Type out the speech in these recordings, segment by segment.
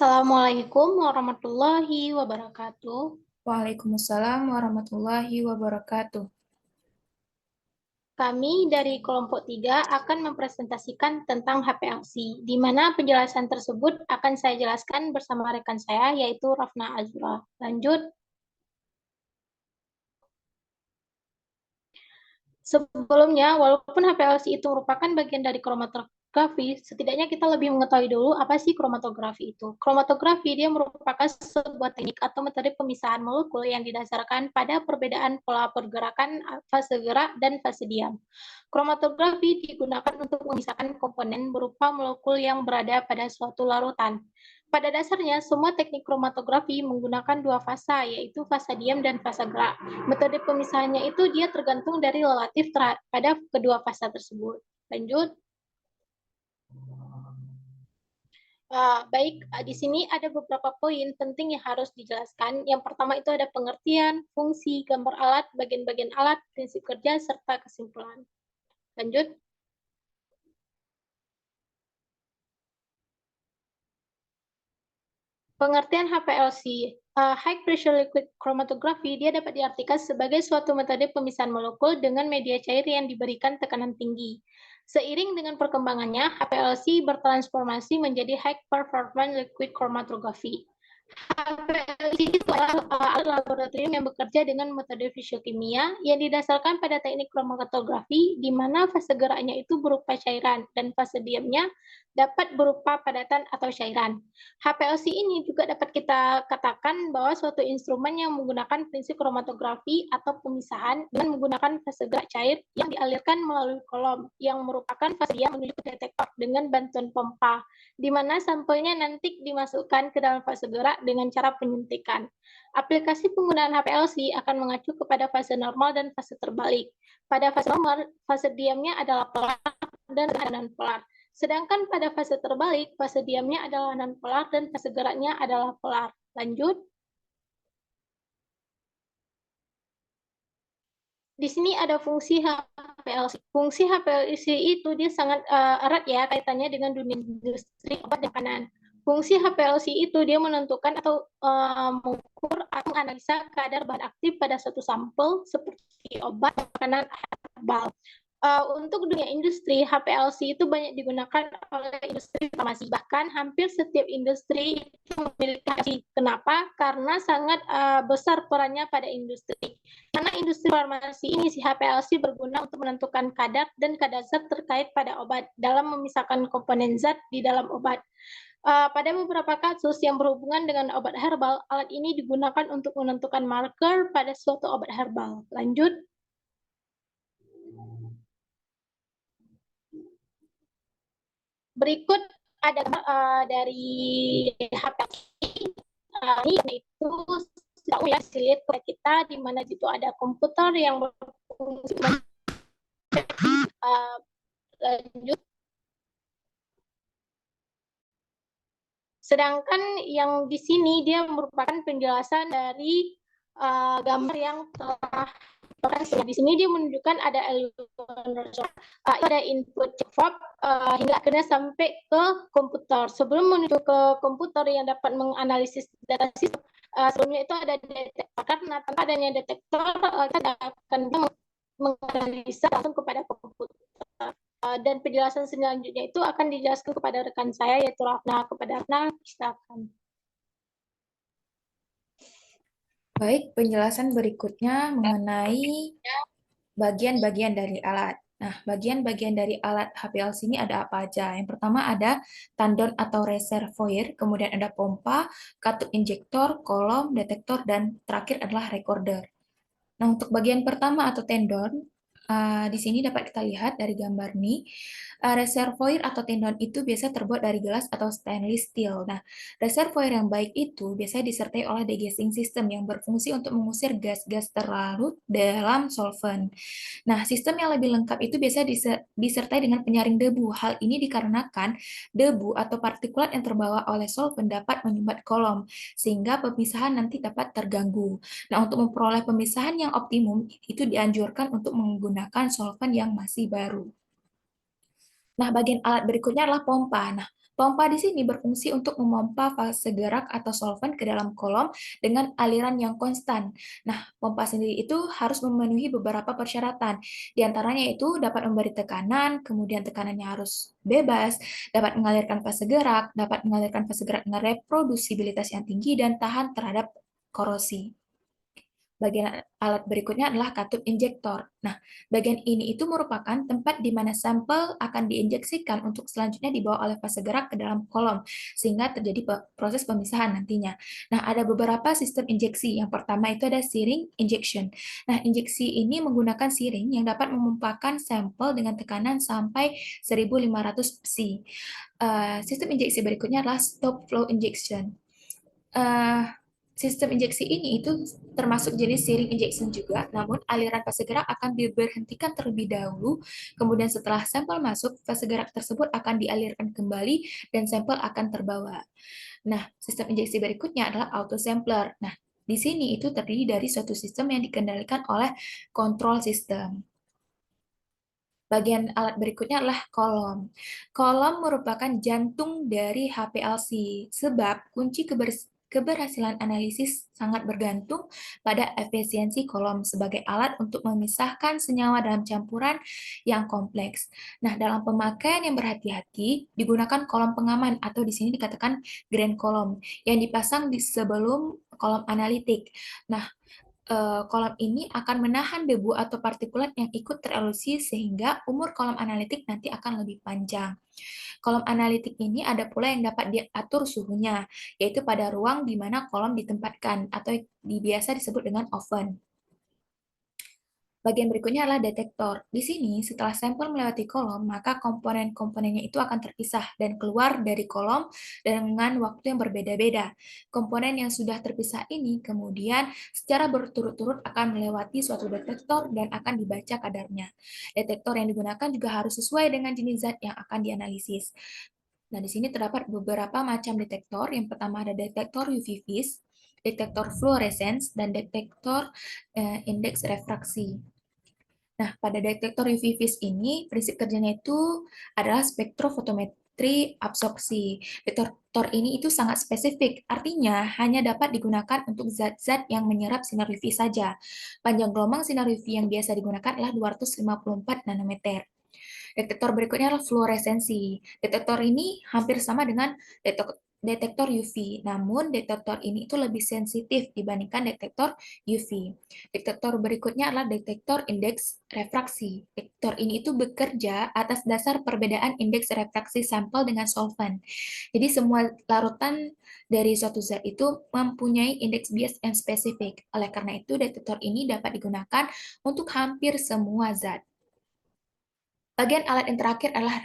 Assalamualaikum warahmatullahi wabarakatuh. Waalaikumsalam warahmatullahi wabarakatuh. Kami dari kelompok 3 akan mempresentasikan tentang HPLC, di mana penjelasan tersebut akan saya jelaskan bersama rekan saya, yaitu Rafna Azura. Lanjut. Sebelumnya, walaupun HPLC itu merupakan bagian dari kromatografi, setidaknya kita lebih mengetahui dulu apa sih kromatografi itu. Kromatografi dia merupakan sebuah teknik atau metode pemisahan molekul yang didasarkan pada perbedaan pola pergerakan fase gerak dan fase diam. Kromatografi digunakan untuk memisahkan komponen berupa molekul yang berada pada suatu larutan. Pada dasarnya, semua teknik kromatografi menggunakan dua fasa, yaitu fasa diam dan fasa gerak. Metode pemisahannya itu dia tergantung dari relatif pada kedua fasa tersebut. Lanjut. Baik, di sini ada beberapa poin penting yang harus dijelaskan. Yang pertama itu ada pengertian, fungsi, gambar alat, bagian-bagian alat, prinsip kerja, serta kesimpulan. Lanjut. Pengertian HPLC, High Pressure Liquid Chromatography, dia dapat diartikan sebagai suatu metode pemisahan molekul dengan media cair yang diberikan tekanan tinggi. Seiring dengan perkembangannya, HPLC bertransformasi menjadi High Performance Liquid Chromatography. HPLC itu adalah alat laboratorium yang bekerja dengan metode fisiokimia yang didasarkan pada teknik kromatografi, di mana fase geraknya itu berupa cairan dan fase diamnya dapat berupa padatan atau cairan. HPLC ini juga dapat kita katakan bahwa suatu instrumen yang menggunakan prinsip kromatografi atau pemisahan dengan menggunakan fase gerak cair yang dialirkan melalui kolom yang merupakan fase diam menuju ke detektor dengan bantuan pompa, di mana sampelnya nanti dimasukkan ke dalam fase gerak dengan cara penyuntikan. Aplikasi penggunaan HPLC akan mengacu kepada fase normal dan fase terbalik. Pada fase normal, fase diamnya adalah polar dan non-polar. Sedangkan pada fase terbalik, fase diamnya adalah non-polar dan fase geraknya adalah polar. Lanjut. Di sini ada fungsi HPLC. Fungsi HPLC itu dia sangat erat ya kaitannya dengan dunia industri obat dan makanan. Fungsi HPLC itu dia menentukan atau mengukur atau menganalisa kadar bahan aktif pada suatu sampel seperti obat, makanan, herbal. Untuk dunia industri, HPLC itu banyak digunakan oleh industri farmasi. Bahkan hampir setiap industri itu memiliki. Kenapa? Karena sangat besar perannya pada industri. Karena industri farmasi ini, si HPLC berguna untuk menentukan kadar dan kadar zat terkait pada obat dalam memisahkan komponen zat di dalam obat. Pada beberapa kasus yang berhubungan dengan obat herbal, alat ini digunakan untuk menentukan marker pada suatu obat herbal. Lanjut. Berikut ada dari HPLC, ini itu sudah ya dilihat ke kita, di mana itu ada komputer yang berfungsi lanjut. Sedangkan yang di sini dia merupakan penjelasan dari gambar yang telah di sini dia menunjukkan ada ada input check fob hingga akhirnya sampai ke komputer. Sebelum menuju ke komputer yang dapat menganalisis data sistem, sebelumnya itu ada detektor. Karena tanpa adanya detektor, kita akan menganalisa langsung kepada komputer. Dan penjelasan selanjutnya itu akan dijelaskan kepada rekan saya, yaitu Rafna. Kepada Rafna, silakan. Baik, penjelasan berikutnya mengenai bagian-bagian dari alat. Nah, bagian-bagian dari alat HPLC ini ada apa aja? Yang pertama ada tandon atau reservoir, kemudian ada pompa, katup injektor, kolom, detektor, dan terakhir adalah recorder. Nah, untuk bagian pertama atau tendon, di sini dapat kita lihat dari gambar ini, reservoir atau tendon itu biasa terbuat dari gelas atau stainless steel. Nah, reservoir yang baik itu biasanya disertai oleh degassing system yang berfungsi untuk mengusir gas-gas terlarut dalam solvent. Nah, sistem yang lebih lengkap itu biasa disertai dengan penyaring debu. Hal ini dikarenakan debu atau partikulat yang terbawa oleh solvent dapat menyumbat kolom, sehingga pemisahan nanti dapat terganggu. Nah, untuk memperoleh pemisahan yang optimum, itu dianjurkan untuk menggunakan solvent yang masih baru. Nah, bagian alat berikutnya adalah pompa. Nah, pompa di sini berfungsi untuk memompa fase gerak atau solvent ke dalam kolom dengan aliran yang konstan. Nah, pompa sendiri itu harus memenuhi beberapa persyaratan. Di antaranya itu dapat memberi tekanan, kemudian tekanannya harus bebas, dapat mengalirkan fase gerak, dapat mengalirkan fase gerak dengan reprodusibilitas yang tinggi, dan tahan terhadap korosi. Bagian alat berikutnya adalah katup injektor. Nah, bagian ini itu merupakan tempat di mana sampel akan diinjeksikan untuk selanjutnya dibawa oleh fase gerak ke dalam kolom, sehingga terjadi proses pemisahan nantinya. Nah, ada beberapa sistem injeksi. Yang pertama itu ada syringe injection. Nah, injeksi ini menggunakan syringe yang dapat memumpakan sampel dengan tekanan sampai 1500 psi. Sistem injeksi berikutnya adalah stop flow injection. eh, Sistem injeksi ini itu termasuk jenis syringe injection juga, namun aliran fase gerak akan diberhentikan terlebih dahulu, kemudian setelah sampel masuk, fase gerak tersebut akan dialirkan kembali dan sampel akan terbawa. Nah, sistem injeksi berikutnya adalah autosampler. Nah, di sini itu terdiri dari suatu sistem yang dikendalikan oleh kontrol sistem. Bagian alat berikutnya adalah kolom. Kolom merupakan jantung dari HPLC, sebab kunci keberhasilan analisis sangat bergantung pada efisiensi kolom sebagai alat untuk memisahkan senyawa dalam campuran yang kompleks. Nah, dalam pemakaian yang berhati-hati, digunakan kolom pengaman atau di sini dikatakan grand kolom yang dipasang di sebelum kolom analitik. Nah, kolom ini akan menahan debu atau partikulat yang ikut terelusi sehingga umur kolom analitik nanti akan lebih panjang. Kolom analitik ini ada pula yang dapat diatur suhunya, yaitu pada ruang di mana kolom ditempatkan atau biasa disebut dengan oven. Bagian berikutnya adalah detektor. Di sini, setelah sampel melewati kolom, maka komponen-komponennya itu akan terpisah dan keluar dari kolom dengan waktu yang berbeda-beda. Komponen yang sudah terpisah ini kemudian secara berturut-turut akan melewati suatu detektor dan akan dibaca kadarnya. Detektor yang digunakan juga harus sesuai dengan jenis zat yang akan dianalisis. Nah, di sini terdapat beberapa macam detektor. Yang pertama ada detektor UV vis, detektor fluorescence, dan detektor indeks refraksi. Nah, pada detektor UV vis ini, prinsip kerjanya itu adalah spektrofotometri absorpsi. Detektor ini itu sangat spesifik, artinya hanya dapat digunakan untuk zat-zat yang menyerap sinar UV saja. Panjang gelombang sinar UV yang biasa digunakan adalah 254 nanometer. Detektor berikutnya adalah fluoresensi. Detektor ini hampir sama dengan detektor UV, namun detektor ini itu lebih sensitif dibandingkan detektor UV. Detektor berikutnya adalah detektor indeks refraksi. Detektor ini itu bekerja atas dasar perbedaan indeks refraksi sampel dengan solvent. Jadi semua larutan dari suatu zat itu mempunyai indeks bias yang spesifik. Oleh karena itu, detektor ini dapat digunakan untuk hampir semua zat. Bagian alat yang terakhir adalah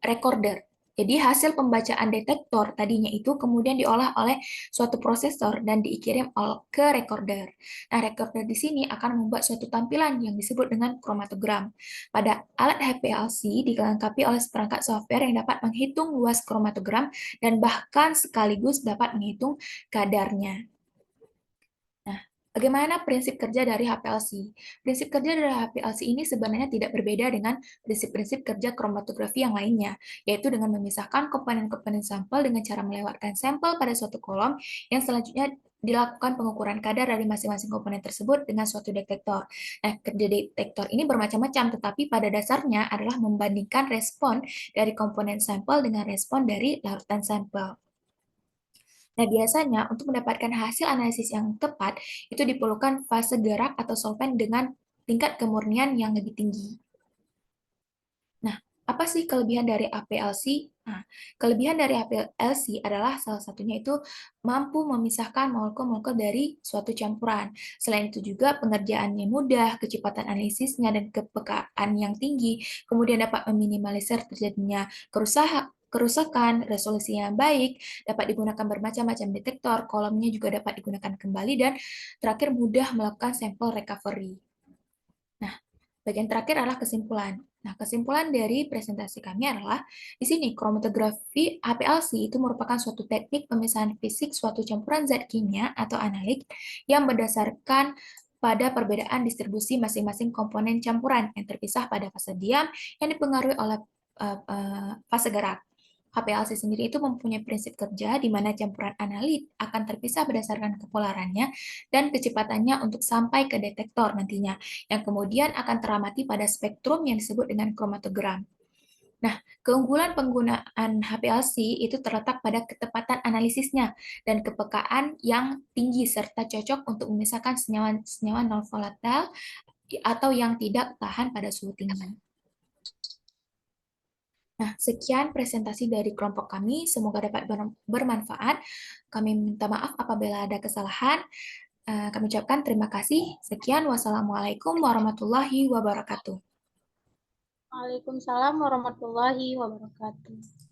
recorder. Jadi hasil pembacaan detektor tadinya itu kemudian diolah oleh suatu prosesor dan dikirim ke recorder. Nah, recorder di sini akan membuat suatu tampilan yang disebut dengan kromatogram. Pada alat HPLC dilengkapi oleh seperangkat software yang dapat menghitung luas kromatogram dan bahkan sekaligus dapat menghitung kadarnya. Nah, bagaimana prinsip kerja dari HPLC? Prinsip kerja dari HPLC ini sebenarnya tidak berbeda dengan prinsip-prinsip kerja kromatografi yang lainnya, yaitu dengan memisahkan komponen-komponen sampel dengan cara melewatkan sampel pada suatu kolom yang selanjutnya dilakukan pengukuran kadar dari masing-masing komponen tersebut dengan suatu detektor. Nah, kerja detektor ini bermacam-macam, tetapi pada dasarnya adalah membandingkan respon dari komponen sampel dengan respon dari larutan sampel. Nah, biasanya untuk mendapatkan hasil analisis yang tepat, itu diperlukan fase gerak atau solvent dengan tingkat kemurnian yang lebih tinggi. Nah, apa sih kelebihan dari APLC? Nah, kelebihan dari APLC adalah salah satunya itu mampu memisahkan molekul-molekul dari suatu campuran. Selain itu juga pengerjaannya mudah, kecepatan analisisnya dan kepekaan yang tinggi, kemudian dapat meminimalisir terjadinya kerusakan, resolusi yang baik, dapat digunakan bermacam-macam detektor, kolomnya juga dapat digunakan kembali, dan terakhir mudah melakukan sampel recovery. Nah, bagian terakhir adalah kesimpulan. Nah, kesimpulan dari presentasi kami adalah di sini kromatografi HPLC itu merupakan suatu teknik pemisahan fisik suatu campuran zat kimia atau analik yang berdasarkan pada perbedaan distribusi masing-masing komponen campuran yang terpisah pada fase diam yang dipengaruhi oleh fase gerak. HPLC sendiri itu mempunyai prinsip kerja di mana campuran analit akan terpisah berdasarkan kepolarannya dan kecepatannya untuk sampai ke detektor nantinya, yang kemudian akan teramati pada spektrum yang disebut dengan kromatogram. Nah, keunggulan penggunaan HPLC itu terletak pada ketepatan analisisnya dan kepekaan yang tinggi serta cocok untuk memisahkan senyawa non volatile atau yang tidak tahan pada suhu tinggi. Nah, sekian presentasi dari kelompok kami. Semoga dapat bermanfaat. Kami minta maaf apabila ada kesalahan. Kami ucapkan terima kasih. Sekian, wassalamualaikum warahmatullahi wabarakatuh. Waalaikumsalam warahmatullahi wabarakatuh.